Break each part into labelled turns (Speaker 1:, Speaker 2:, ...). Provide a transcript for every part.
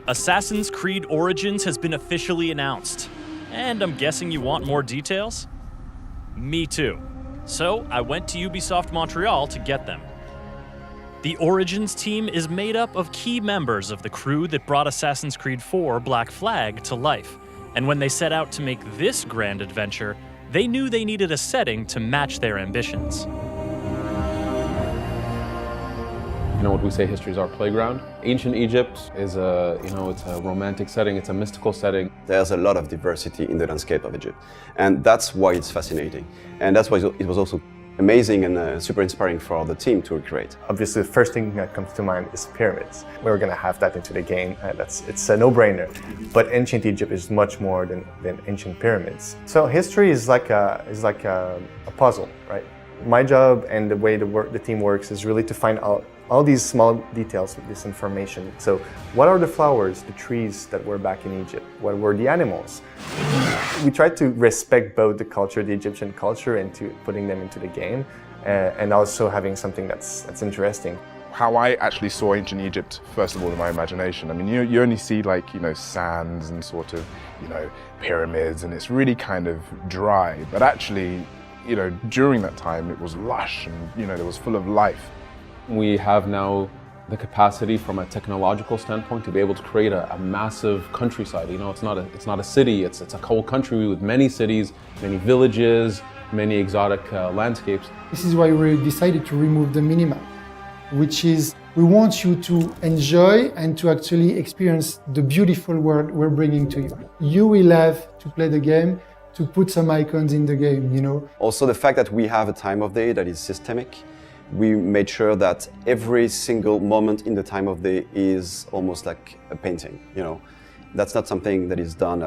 Speaker 1: Assassin's Creed Origins has been officially announced, and I'm guessing you want more details? Me too. So I went to Ubisoft Montreal to get them. The Origins team is made up of key members of the crew that brought Assassin's Creed 4 Black Flag to life, and when they set out to make this grand adventure, they knew they needed a setting to match their ambitions.
Speaker 2: You know what we say, history is our playground. Ancient Egypt is it's a romantic setting, it's a mystical setting.
Speaker 3: There's a lot of diversity in the landscape of Egypt, and that's why it's fascinating. And that's why it was also amazing and super inspiring for the team to recreate.
Speaker 4: Obviously, the first thing that comes to mind is pyramids. We're going to have that into the game. It's a no-brainer. But ancient Egypt is much more than ancient pyramids. So history is like a puzzle, right? My job and the way the team works is really to find out all these small details of this information. So what are the flowers, the trees that were back in Egypt? What were the animals? We try to respect both the culture, the Egyptian culture, into putting them into the game, and also having something that's interesting.
Speaker 5: How I actually saw ancient Egypt, first of all, in my imagination. I mean, you only see sands and sort of, pyramids, and it's really kind of dry. But actually, during that time, it was lush and, it was full of life.
Speaker 2: We have now the capacity from a technological standpoint to be able to create a massive countryside. It's not a city, it's a whole country with many cities, many villages, many exotic landscapes.
Speaker 6: This is why we decided to remove the minimap, which is we want you to enjoy and to actually experience the beautiful world we're bringing to you. You will have to play the game, to put some icons in the game,
Speaker 3: Also the fact that we have a time of day that is systemic. We made sure that every single moment in the time of day is almost like a painting, That's not something that is done,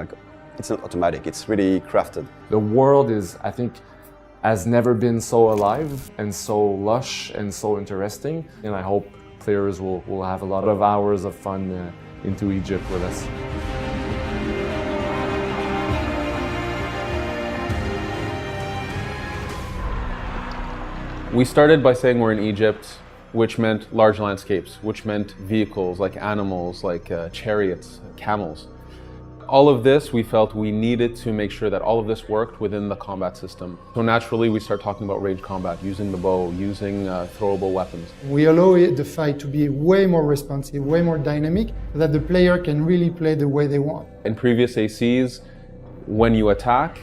Speaker 3: it's not automatic, it's really crafted.
Speaker 7: The world has never been so alive and so lush and so interesting, and I hope players will have a lot of hours of fun into Egypt with us.
Speaker 2: We started by saying we're in Egypt, which meant large landscapes, which meant vehicles like animals, like chariots, camels. All of this, we felt we needed to make sure that all of this worked within the combat system. So naturally, we start talking about range combat, using the bow, using throwable weapons.
Speaker 6: We allow the fight to be way more responsive, way more dynamic, so that the player can really play the way they want.
Speaker 2: In previous ACs, when you attack,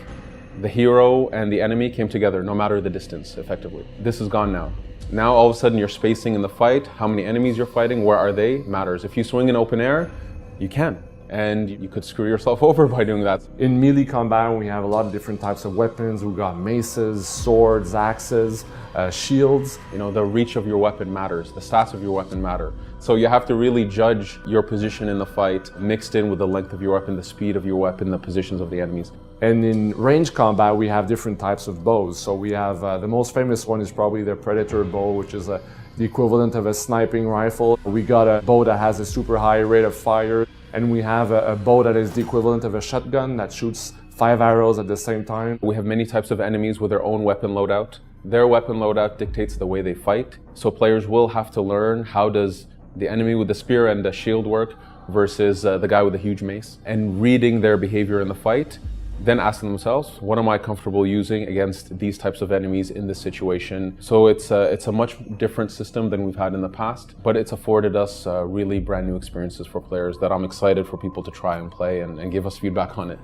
Speaker 2: the hero and the enemy came together, no matter the distance, effectively. This is gone now. Now, all of a sudden, you're spacing in the fight. How many enemies you're fighting, where are they, matters. If you swing in open air, you can. And you could screw yourself over by doing that.
Speaker 7: In melee combat, we have a lot of different types of weapons. We've got maces, swords, axes, shields.
Speaker 2: The reach of your weapon matters. The stats of your weapon matter. So you have to really judge your position in the fight, mixed in with the length of your weapon, the speed of your weapon, the positions of the enemies.
Speaker 7: And in range combat, we have different types of bows. So we have, the most famous one is probably the Predator bow, which is the equivalent of a sniping rifle. We got a bow that has a super high rate of fire. And we have a bow that is the equivalent of a shotgun that shoots 5 arrows at the same time.
Speaker 2: We have many types of enemies with their own weapon loadout. Their weapon loadout dictates the way they fight. So players will have to learn how does the enemy with the spear and the shield work versus the guy with the huge mace. And reading their behavior in the fight, then asking themselves, what am I comfortable using against these types of enemies in this situation? So it's a much different system than we've had in the past, but it's afforded us really brand new experiences for players that I'm excited for people to try and play and give us feedback on it.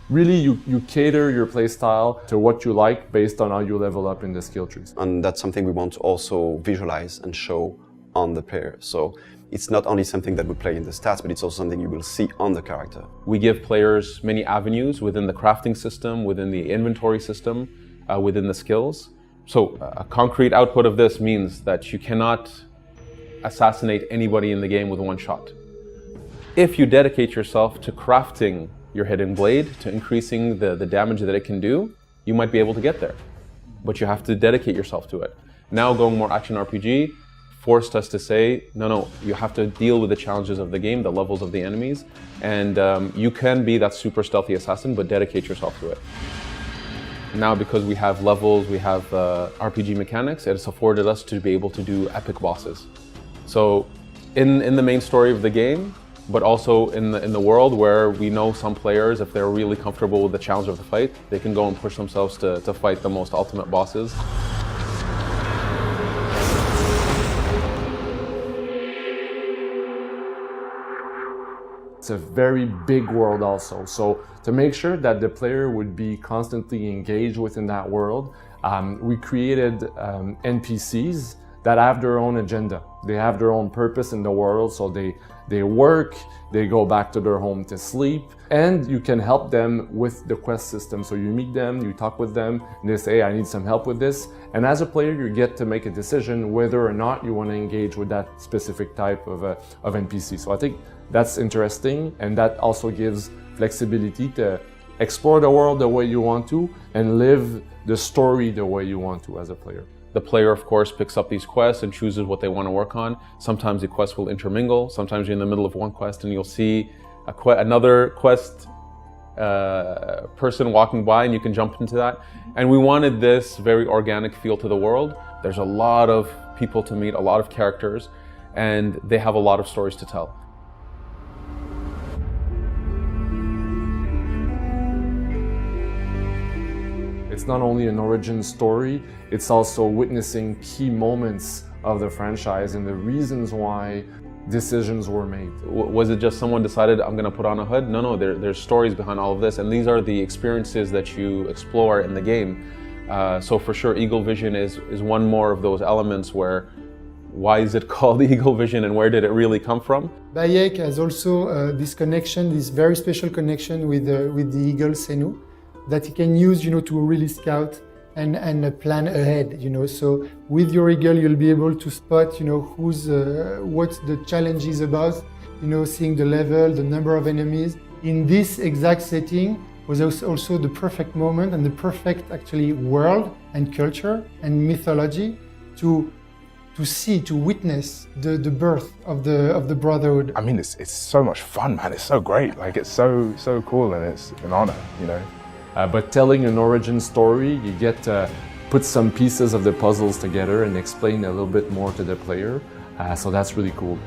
Speaker 7: Really, you cater your play style to what you like based on how you level up in the skill trees.
Speaker 3: And that's something we want to also visualize and show on the player. So it's not only something that we play in the stats, but it's also something you will see on the character.
Speaker 2: We give players many avenues within the crafting system, within the inventory system, within the skills. So a concrete output of this means that you cannot assassinate anybody in the game with one shot. If you dedicate yourself to crafting your hidden blade, to increasing the damage that it can do, you might be able to get there. But you have to dedicate yourself to it. Now going more action RPG, forced us to say, no, you have to deal with the challenges of the game, the levels of the enemies, and you can be that super stealthy assassin, but dedicate yourself to it. Now, because we have levels, we have RPG mechanics, it's afforded us to be able to do epic bosses. So in the main story of the game, but also in the world where we know some players, if they're really comfortable with the challenge of the fight, they can go and push themselves to fight the most ultimate bosses.
Speaker 7: It's a very big world also. So to make sure that the player would be constantly engaged within that world, we created NPCs that have their own agenda. They have their own purpose in the world, so they work, they go back to their home to sleep, and you can help them with the quest system. So you meet them, you talk with them, and they say, hey, I need some help with this. And as a player, you get to make a decision whether or not you want to engage with that specific type of NPC. So I think that's interesting, and that also gives flexibility to explore the world the way you want to and live the story the way you want to as a player.
Speaker 2: The player, of course, picks up these quests and chooses what they want to work on. Sometimes the quests will intermingle. Sometimes you're in the middle of one quest and you'll see another quest person walking by and you can jump into that. And we wanted this very organic feel to the world. There's a lot of people to meet, a lot of characters, and they have a lot of stories to tell.
Speaker 7: It's not only an origin story, it's also witnessing key moments of the franchise and the reasons why decisions were made.
Speaker 2: Was it just someone decided, I'm going to put on a hood? No, there's stories behind all of this, and these are the experiences that you explore in the game. So for sure, Eagle Vision is one more of those elements where, why is it called Eagle Vision and where did it really come from?
Speaker 6: Bayek has also this connection, this very special connection with the eagle Senu, that he can use, to really scout and plan ahead, So with your eagle, you'll be able to spot, what the challenge is about, seeing the level, the number of enemies. In this exact setting was also the perfect moment and the perfect, actually, world and culture and mythology to see, to witness the birth of the Brotherhood.
Speaker 5: I mean, it's so much fun, man. It's so great. Like, it's so cool, and it's an honor,
Speaker 7: But telling an origin story, you get to put some pieces of the puzzles together and explain a little bit more to the player. So that's really cool.